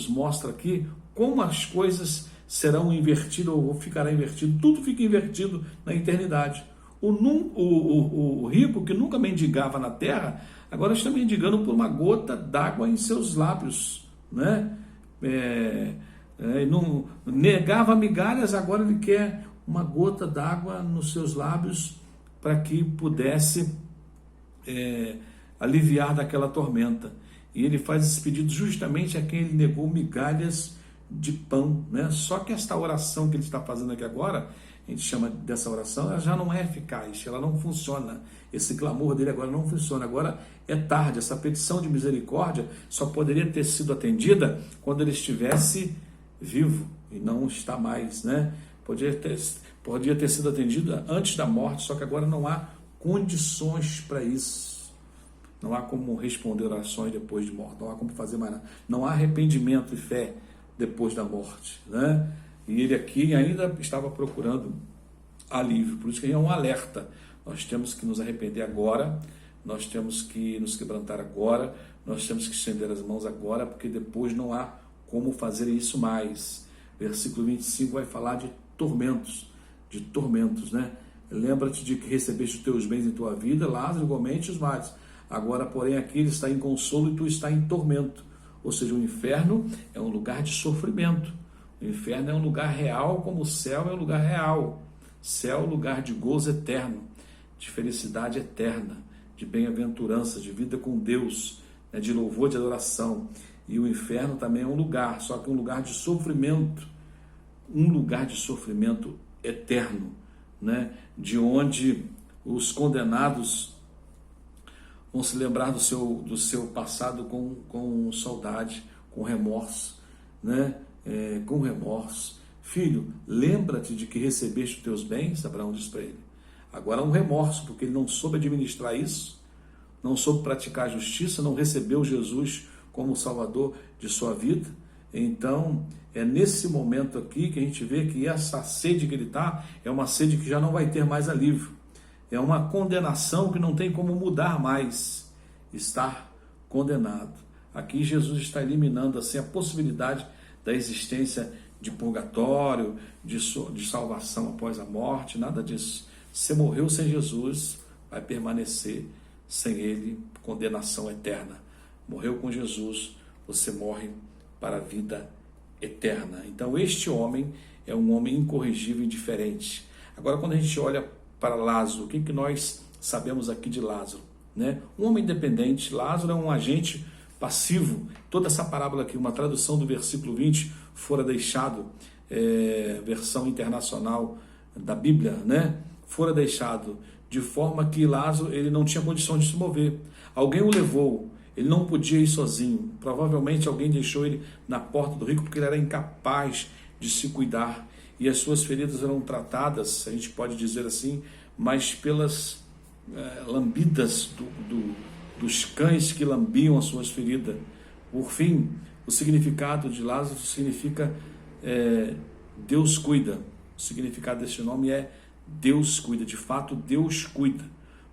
mostra aqui como as coisas serão invertidas ou ficará invertido. Tudo fica invertido na eternidade. O rico que nunca mendigava na terra, agora está mendigando por uma gota d'água em seus lábios, né? Não negava migalhas, agora ele quer uma gota d'água nos seus lábios para que pudesse aliviar daquela tormenta. E ele faz esse pedido justamente a quem ele negou migalhas de pão, né? Só que esta oração que ele está fazendo aqui agora, a gente chama dessa oração, ela já não é eficaz, ela não funciona. Esse clamor dele agora não funciona, agora é tarde. Essa petição de misericórdia só poderia ter sido atendida quando ele estivesse vivo, e não está mais, né? Podia ter sido atendida antes da morte, só que agora não há condições para isso. Não há como responder orações depois de morte, não há como fazer mais nada. Não há arrependimento e fé depois da morte, né? E ele aqui ainda estava procurando alívio, por isso que é um alerta. Nós temos que nos arrepender agora, nós temos que nos quebrantar agora, nós temos que estender as mãos agora, porque depois não há como fazer isso mais. Versículo 25 vai falar de tormentos, né? Lembra-te de que recebeste os teus bens em tua vida, Lázaro igualmente os males. Agora, porém, aqui ele está em consolo e tu está em tormento. Ou seja, o inferno é um lugar de sofrimento. O inferno é um lugar real, como o céu é um lugar real. Céu é um lugar de gozo eterno, de felicidade eterna, de bem-aventurança, de vida com Deus, né, de louvor, de adoração. E o inferno também é um lugar, só que um lugar de sofrimento, eterno, né, de onde os condenados vão se lembrar do seu passado com saudade, com remorso, né? Com remorso. Filho, lembra-te de que recebeste os teus bens, Abraão diz para ele. Agora um remorso, porque ele não soube administrar isso, não soube praticar a justiça, não recebeu Jesus como Salvador de sua vida. Então, é nesse momento aqui que a gente vê que essa sede que ele está, é uma sede que já não vai ter mais alívio. É uma condenação que não tem como mudar mais. Estar condenado. Aqui Jesus está eliminando assim a possibilidade da existência de purgatório, de salvação após a morte, nada disso. Você morreu sem Jesus, vai permanecer sem ele, condenação eterna. Morreu com Jesus, você morre para a vida eterna. Então este homem é um homem incorrigível e diferente. Agora quando a gente olha para Lázaro, o que nós sabemos aqui de Lázaro, né? Um homem independente. Lázaro é um agente passivo. Toda essa parábola aqui, uma tradução do versículo 20, fora deixado, versão internacional da Bíblia, né? Fora deixado, de forma que Lázaro ele não tinha condição de se mover. Alguém o levou, ele não podia ir sozinho. Provavelmente alguém deixou ele na porta do rico porque ele era incapaz de se cuidar. E as suas feridas eram tratadas, a gente pode dizer assim, mas pelas lambidas dos cães que lambiam as suas feridas. Por fim, o significado de Lázaro significa Deus cuida. O significado desse nome é Deus cuida. De fato, Deus cuida.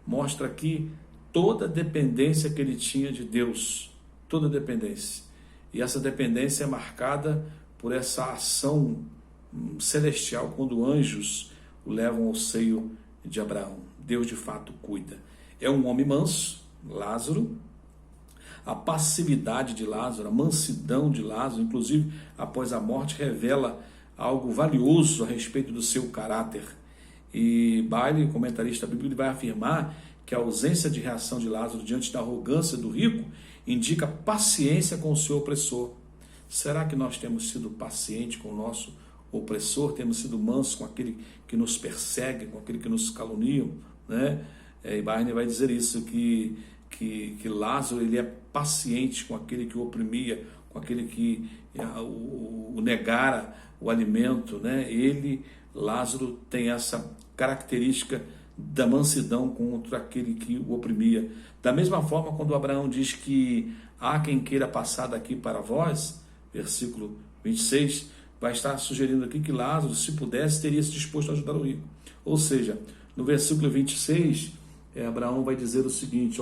Mostra aqui toda a dependência que ele tinha de Deus. Toda a dependência. E essa dependência é marcada por essa ação celestial, quando anjos o levam ao seio de Abraão. Deus de fato cuida. É um homem manso, Lázaro. A passividade de Lázaro, a mansidão de Lázaro, inclusive após a morte, revela algo valioso a respeito do seu caráter. E Bailey, comentarista bíblico, ele vai afirmar que a ausência de reação de Lázaro diante da arrogância do rico indica paciência com o seu opressor. Será que nós temos sido pacientes com o nosso opressor? Temos sido mansos com aquele que nos persegue, com aquele que nos calunia, né? E Barney vai dizer isso, que Lázaro ele é paciente com aquele que o oprimia, com aquele que o negara o alimento, né? Lázaro tem essa característica da mansidão contra aquele que o oprimia. Da mesma forma, quando Abraão diz que há quem queira passar daqui para vós, versículo 26, vai estar sugerindo aqui que Lázaro, se pudesse, teria se disposto a ajudar o rico. Ou seja, no versículo 26, Abraão vai dizer o seguinte,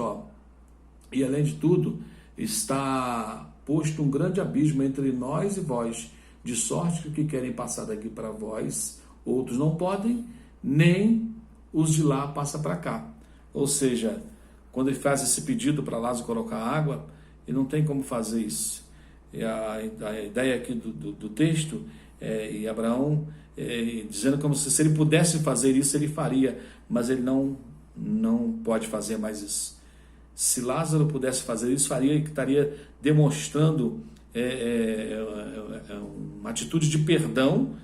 e além de tudo, está posto um grande abismo entre nós e vós, de sorte que o que querem passar daqui para vós, outros não podem, nem os de lá passam para cá. Ou seja, quando ele faz esse pedido para Lázaro colocar água, ele não tem como fazer isso. E a ideia aqui do texto e Abraão dizendo como se ele pudesse fazer isso, ele faria, mas ele não pode fazer mais isso. Se Lázaro pudesse fazer isso, faria, que estaria demonstrando uma atitude de perdão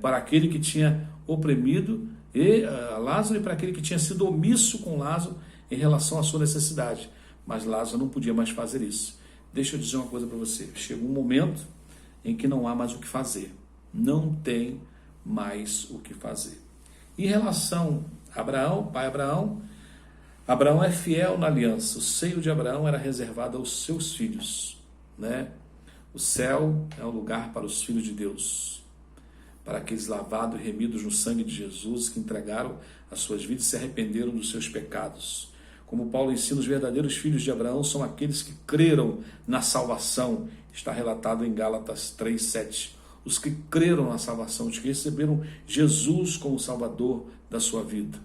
para aquele que tinha oprimido Lázaro e para aquele que tinha sido omisso com Lázaro em relação à sua necessidade. Mas Lázaro não podia mais fazer isso. Deixa eu dizer uma coisa para você. Chega um momento em que não há mais o que fazer. Não tem mais o que fazer. Em relação a Abraão, pai Abraão, Abraão é fiel na aliança. O seio de Abraão era reservado aos seus filhos, né? O céu é um lugar para os filhos de Deus, para aqueles lavados e remidos no sangue de Jesus, que entregaram as suas vidas e se arrependeram dos seus pecados. Como Paulo ensina, os verdadeiros filhos de Abraão são aqueles que creram na salvação. Está relatado em Gálatas 3:7. Os que creram na salvação, os que receberam Jesus como Salvador da sua vida.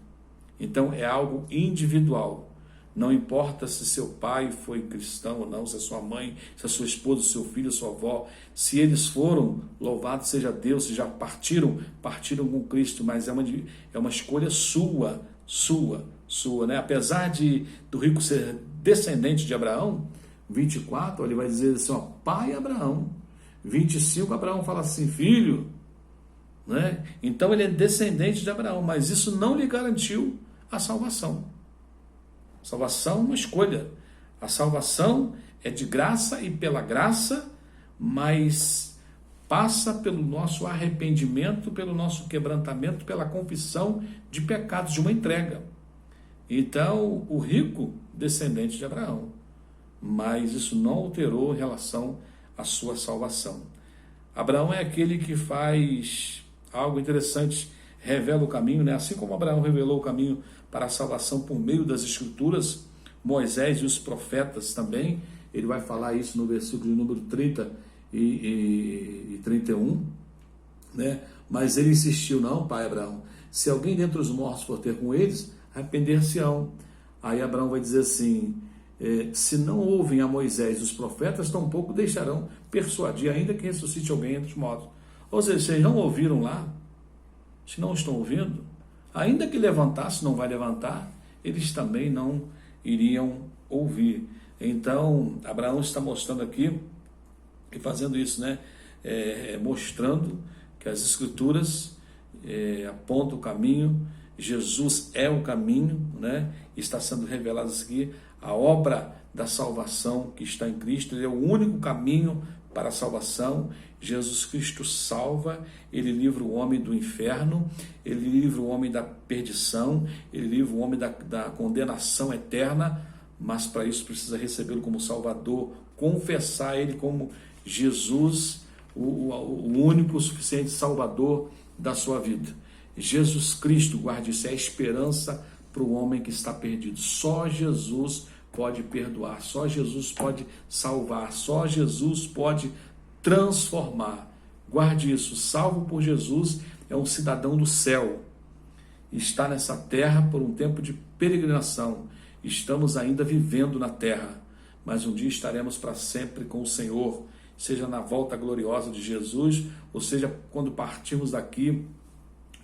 Então é algo individual. Não importa se seu pai foi cristão ou não, se a sua mãe, se a sua esposa, se seu filho, sua avó, se eles foram, louvado seja Deus, se já partiram com Cristo, mas é uma escolha sua, né? Apesar do rico ser descendente de Abraão, 24, ele vai dizer assim, pai Abraão. 25, Abraão fala assim, filho, né? Então ele é descendente de Abraão, mas isso não lhe garantiu a salvação. Salvação é uma escolha. A salvação é de graça e pela graça, mas passa pelo nosso arrependimento, pelo nosso quebrantamento, pela confissão de pecados, de uma entrega. Então, o rico, descendente de Abraão, mas isso não alterou em relação à sua salvação. Abraão é aquele que faz algo interessante, revela o caminho, né? Assim como Abraão revelou o caminho para a salvação por meio das Escrituras, Moisés e os profetas também, ele vai falar isso no versículo número 30 e 31, né? Mas ele insistiu, não, pai Abraão, se alguém dentre os mortos for ter com eles, arrepender-se-ão. Aí Abraão vai dizer assim, se não ouvem a Moisés e os profetas, tampouco deixarão persuadir, ainda que ressuscite alguém entre os mortos. Ou seja, vocês não ouviram lá? Se não estão ouvindo, ainda que levantasse, não vai levantar, eles também não iriam ouvir. Então, Abraão está mostrando aqui, e fazendo isso, né? Mostrando que as Escrituras apontam o caminho, Jesus é o caminho, né? Está sendo revelado aqui a obra da salvação que está em Cristo. Ele é o único caminho para a salvação. Jesus Cristo salva, ele livra o homem do inferno, ele livra o homem da perdição, ele livra o homem da condenação eterna, mas para isso precisa recebê-lo como Salvador, confessar ele como Jesus, o único, suficiente Salvador da sua vida. Jesus Cristo, guarde isso, é a esperança para o homem que está perdido. Só Jesus pode perdoar, só Jesus pode salvar, só Jesus pode transformar. Guarde isso, salvo por Jesus é um cidadão do céu. Está nessa terra por um tempo de peregrinação. Estamos ainda vivendo na terra, mas um dia estaremos para sempre com o Senhor, seja na volta gloriosa de Jesus, ou seja, quando partirmos daqui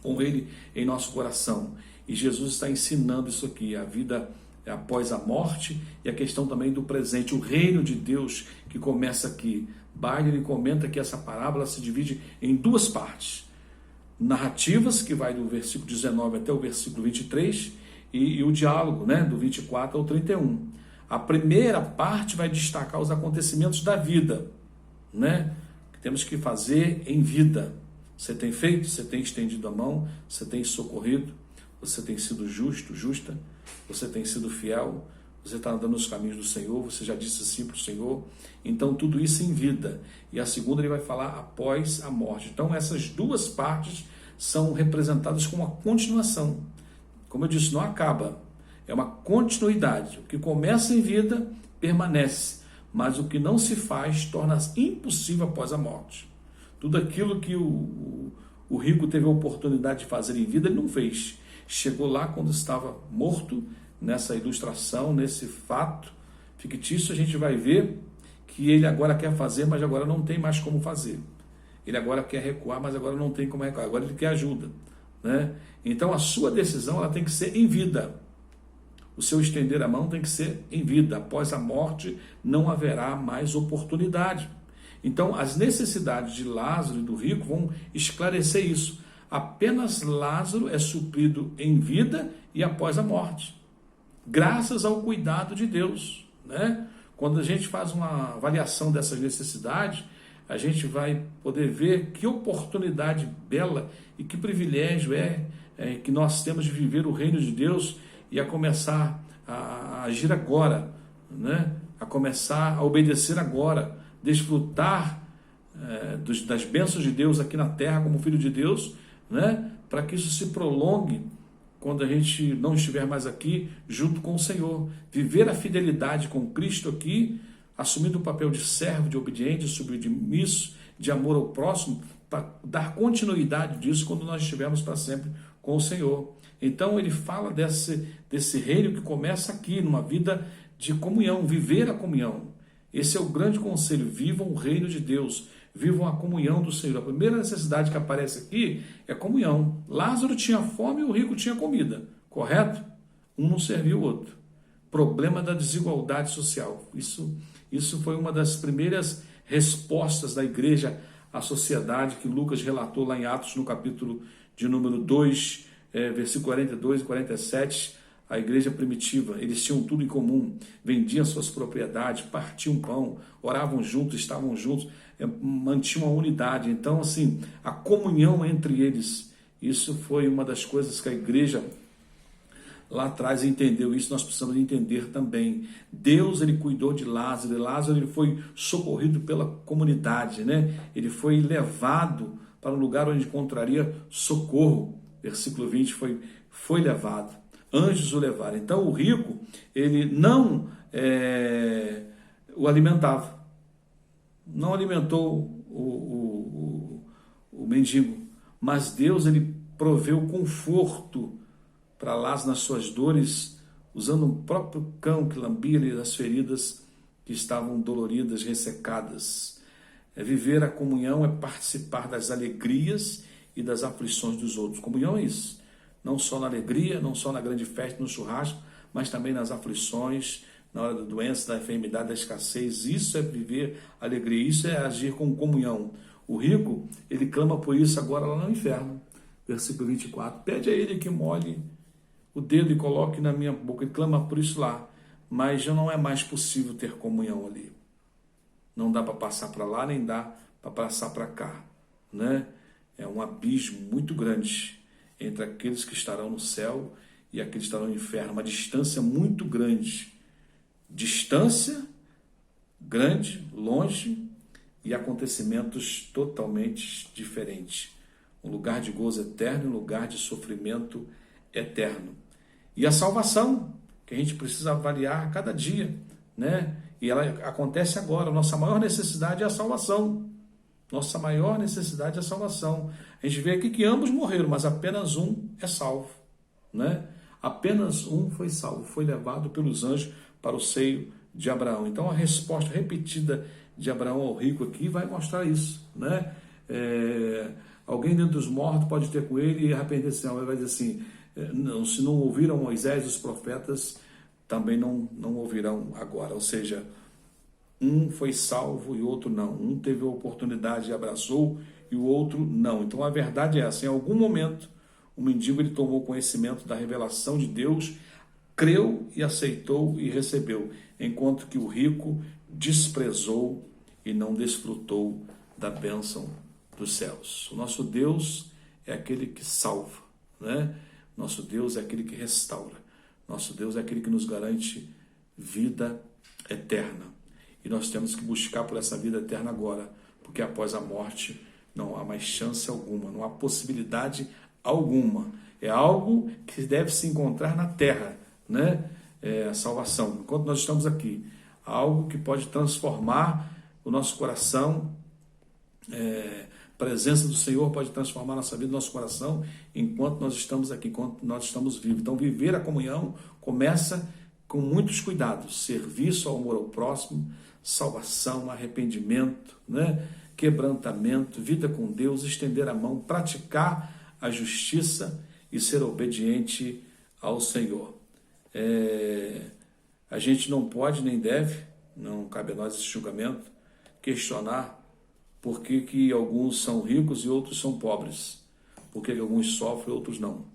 com Ele em nosso coração. E Jesus está ensinando isso aqui, a vida após a morte e a questão também do presente, o reino de Deus que começa aqui. Barney comenta que essa parábola se divide em duas partes, narrativas, que vai do versículo 19 até o versículo 23, e o diálogo, né, do 24 ao 31. A primeira parte vai destacar os acontecimentos da vida, né, que temos que fazer em vida. Você tem feito, você tem estendido a mão, você tem socorrido, você tem sido justo, justa, você tem sido fiel, você está andando nos caminhos do Senhor, você já disse sim para o Senhor. Então tudo isso em vida. E a segunda ele vai falar após a morte. Então essas duas partes são representadas como uma continuação. Como eu disse, não acaba, é uma continuidade. O que começa em vida permanece, mas o que não se faz torna-se impossível após a morte. Tudo aquilo que o rico teve a oportunidade de fazer em vida, ele não fez. Chegou lá quando estava morto. Nessa ilustração, nesse fato fictício, a gente vai ver que ele agora quer fazer, mas agora não tem mais como fazer. Ele agora quer recuar, mas agora não tem como recuar. Agora ele quer ajuda, né? Então a sua decisão, ela tem que ser em vida. O seu estender a mão tem que ser em vida. Após a morte não haverá mais oportunidade. Então as necessidades de Lázaro e do rico vão esclarecer isso. Apenas Lázaro é suprido em vida e após a morte, graças ao cuidado de Deus, né? Quando a gente faz uma avaliação dessas necessidades, a gente vai poder ver que oportunidade bela e que privilégio que nós temos de viver o reino de Deus e a começar a agir agora, né? A começar a obedecer agora, desfrutar das bênçãos de Deus aqui na terra como filho de Deus, né? Para que isso se prolongue quando a gente não estiver mais aqui junto com o Senhor. Viver a fidelidade com Cristo aqui, assumindo o papel de servo, de obediente, de submisso, de amor ao próximo, para dar continuidade disso quando nós estivermos para sempre com o Senhor. Então ele fala desse reino que começa aqui, numa vida de comunhão, viver a comunhão. Esse é o grande conselho: vivam o reino de Deus, vivam a comunhão do Senhor. A primeira necessidade que aparece aqui é comunhão. Lázaro tinha fome e o rico tinha comida, correto? Um não serviu o outro. Problema da desigualdade social. Isso foi uma das primeiras respostas da igreja à sociedade que Lucas relatou lá em Atos, no capítulo de número 2, versículo 42 e 47. A igreja primitiva, eles tinham tudo em comum, vendiam suas propriedades, partiam pão, oravam juntos, estavam juntos, mantinham a unidade. Então, assim, a comunhão entre eles, isso foi uma das coisas que a igreja lá atrás entendeu. Isso nós precisamos entender também. Deus, ele cuidou de Lázaro, e Lázaro, ele foi socorrido pela comunidade, né? Ele foi levado para um lugar onde encontraria socorro. Versículo 20, foi levado. Anjos o levaram. Então o rico, ele não o alimentava, não alimentou o mendigo, mas Deus, ele proveu conforto para Lázaro nas suas dores, usando o próprio cão que lambia-lhe as feridas que estavam doloridas, ressecadas. Viver a comunhão é participar das alegrias e das aflições dos outros. Comunhão é isso. Não só na alegria, não só na grande festa, no churrasco, mas também nas aflições, na hora da doença, da enfermidade, da escassez. Isso é viver alegria, isso é agir com comunhão. O rico, ele clama por isso agora lá no inferno. Versículo 24. Pede a ele que molhe o dedo e coloque na minha boca. Ele clama por isso lá, mas já não é mais possível ter comunhão ali. Não dá para passar para lá, nem dá para passar para cá, né? É um abismo muito grande entre aqueles que estarão no céu e aqueles que estarão no inferno, uma distância muito grande. Distância grande, longe, e acontecimentos totalmente diferentes. Um lugar de gozo eterno e um lugar de sofrimento eterno. E a salvação, que a gente precisa avaliar a cada dia, né? E ela acontece agora. Nossa maior necessidade é a salvação. Nossa maior necessidade é a salvação. A gente vê aqui que ambos morreram, mas apenas um é salvo, né? Apenas um foi salvo, foi levado pelos anjos para o seio de Abraão. Então a resposta repetida de Abraão ao rico aqui vai mostrar isso, né? Alguém dentro dos mortos pode ter com ele e arrepender-se. Ele vai dizer assim: não, se não ouviram Moisés e os profetas, também não ouvirão agora. Ou seja, um foi salvo e o outro não. Um teve a oportunidade e abraçou e o outro não. Então a verdade é essa: em algum momento o mendigo, ele tomou conhecimento da revelação de Deus, creu e aceitou e recebeu, enquanto que o rico desprezou e não desfrutou da bênção dos céus. O nosso Deus é aquele que salva, né? Nosso Deus é aquele que restaura. Nosso Deus é aquele que nos garante vida eterna. E nós temos que buscar por essa vida eterna agora, porque após a morte não há mais chance alguma, não há possibilidade alguma. É algo que deve se encontrar na terra, né? A salvação. Enquanto nós estamos aqui, algo que pode transformar o nosso coração. A presença do Senhor pode transformar nossa vida, nosso coração, enquanto nós estamos aqui, enquanto nós estamos vivos. Então, viver a comunhão começa com muitos cuidados: serviço, ao amor ao próximo, salvação, arrependimento, né? Quebrantamento, vida com Deus, estender a mão, praticar a justiça e ser obediente ao Senhor. A gente não pode nem deve, não cabe a nós esse julgamento, questionar por que alguns são ricos e outros são pobres, por que alguns sofrem e outros não.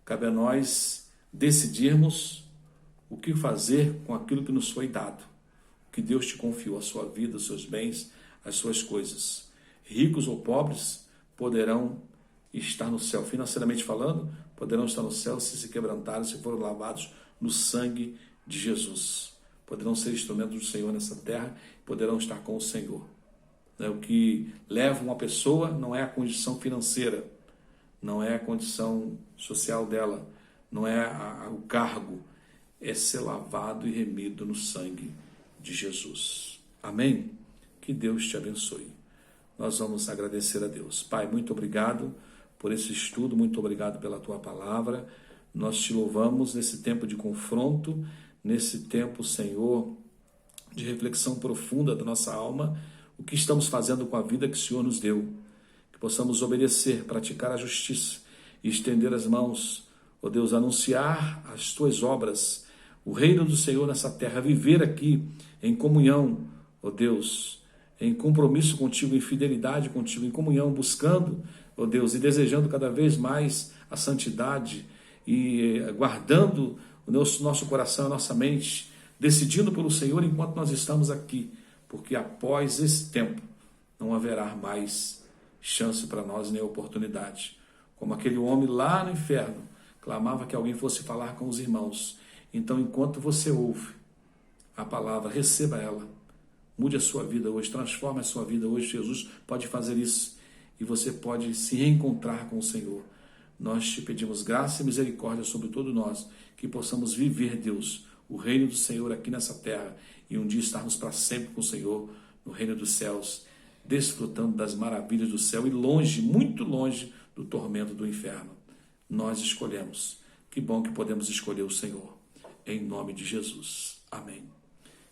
Cabe a nós decidirmos o que fazer com aquilo que nos foi dado, o que Deus te confiou, a sua vida, os seus bens, as suas coisas. Ricos ou pobres poderão estar no céu, financeiramente falando, poderão estar no céu se quebrantarem, se forem lavados no sangue de Jesus. Poderão ser instrumentos do Senhor nessa terra, poderão estar com o Senhor. O que leva uma pessoa não é a condição financeira, não é a condição social dela, não é o cargo, é ser lavado e remido no sangue de Jesus. Amém? Que Deus te abençoe. Nós vamos agradecer a Deus. Pai, muito obrigado por esse estudo, muito obrigado pela tua palavra. Nós te louvamos nesse tempo de confronto, nesse tempo, Senhor, de reflexão profunda da nossa alma, o que estamos fazendo com a vida que o Senhor nos deu. Que possamos obedecer, praticar a justiça e estender as mãos, ó Deus, anunciar as tuas obras, o reino do Senhor nessa terra, viver aqui em comunhão, ó Deus, em compromisso contigo, em fidelidade contigo, em comunhão, buscando, ó Deus, e desejando cada vez mais a santidade e guardando o nosso coração, a nossa mente, decidindo pelo Senhor enquanto nós estamos aqui, porque após esse tempo não haverá mais chance para nós nem oportunidade. Como aquele homem lá no inferno clamava que alguém fosse falar com os irmãos. Então, enquanto você ouve a palavra, receba ela, mude a sua vida hoje, transforme a sua vida hoje. Jesus pode fazer isso e você pode se reencontrar com o Senhor. Nós te pedimos graça e misericórdia sobre todos nós, que possamos viver, Deus, o reino do Senhor aqui nessa terra e um dia estarmos para sempre com o Senhor no reino dos céus, desfrutando das maravilhas do céu e longe, muito longe do tormento do inferno. Nós escolhemos. Que bom que podemos escolher o Senhor. Em nome de Jesus. Amém.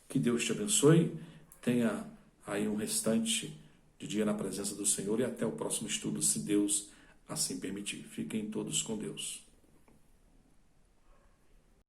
Que Deus te abençoe. Tenha aí um restante de dia na presença do Senhor e até o próximo estudo, se Deus assim permitir. Fiquem todos com Deus.